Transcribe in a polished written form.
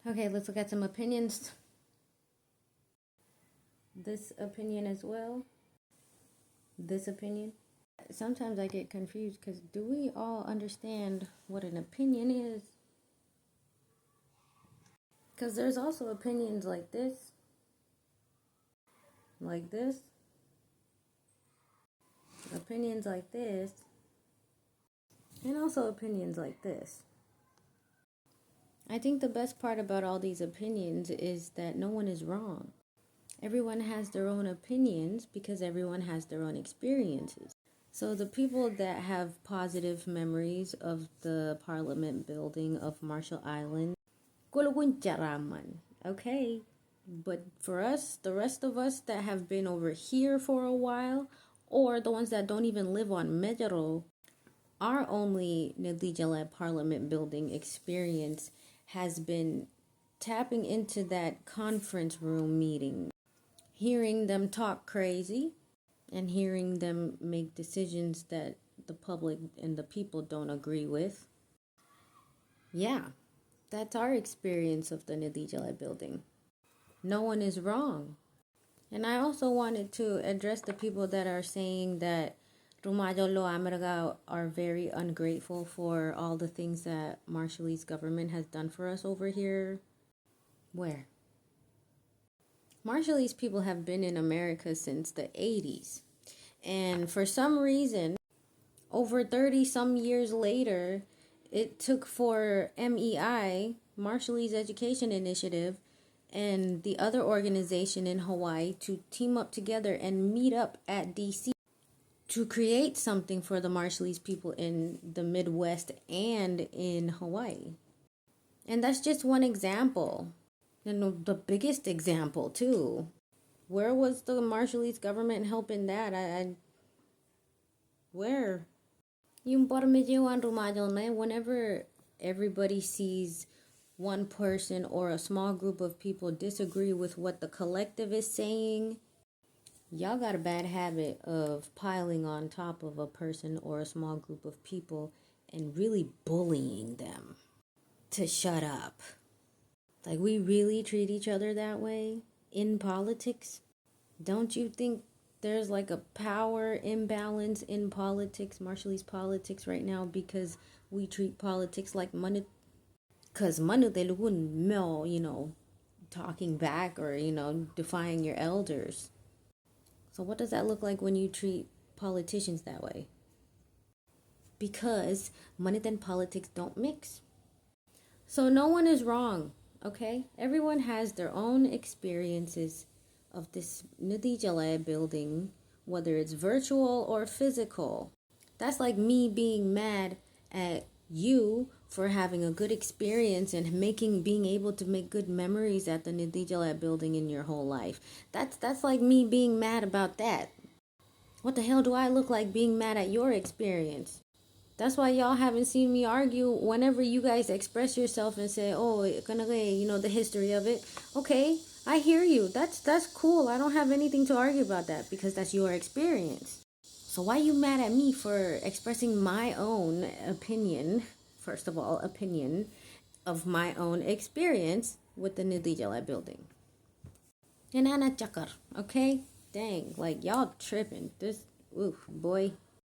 Okay, let's look at some opinions. This opinion as well. This opinion. Sometimes I get confused because do we all understand what an opinion is? Because there's also opinions like this, opinions like this, and also opinions like this. I think the best part about all these opinions is that no one is wrong. Everyone has their own opinions because everyone has their own experiences. So the people that have positive memories of the Parliament building of Marshall Island, okay. But for us, the rest of us that have been over here for a while, or the ones that don't even live on Medjaro, our only Nidijala Parliament building experience has been tapping into that conference room meeting, hearing them talk crazy, and hearing them make decisions that the public and the people don't agree with. Yeah, that's our experience of the Nidijala building. No one is wrong. And I also wanted to address the people that are saying that Rumajolo America are very ungrateful for all the things that Marshallese government has done for us over here. Where? Marshallese people have been in America since the 80s. And for some reason, over 30 some years later, it took for MEI, Marshallese Education Initiative, and the other organization in Hawaii to team up together and meet up at DC to create something for the Marshallese people in the Midwest and in Hawaii. And that's just one example. And the biggest example, too. Where was the Marshallese government helping that? Where? Whenever everybody sees one person or a small group of people disagree with what the collective is saying, y'all got a bad habit of piling on top of a person or a small group of people and really bullying them to shut up. Like, we really treat each other that way in politics? Don't you think there's like a power imbalance in politics, Marshallese politics right now, because we treat politics like money? Because money, they wouldn't know, talking back or, defying your elders. So what does that look like when you treat politicians that way? Because money and politics don't mix. So no one is wrong, okay? Everyone has their own experiences of this Nidijala building, whether it's virtual or physical. That's like me being mad at you for having a good experience and being able to make good memories at the Nidijala building in your whole life. That's like me being mad about that. What the hell do I look like being mad at your experience? That's why y'all haven't seen me argue whenever you guys express yourself and say, oh, the history of it. Okay, I hear you. That's cool. I don't have anything to argue about that because that's your experience. So why you mad at me for expressing my own opinion, first of all, opinion of my own experience with the Nidijala building? And Anna Chakar, okay? Dang, like y'all tripping. This, oof, boy.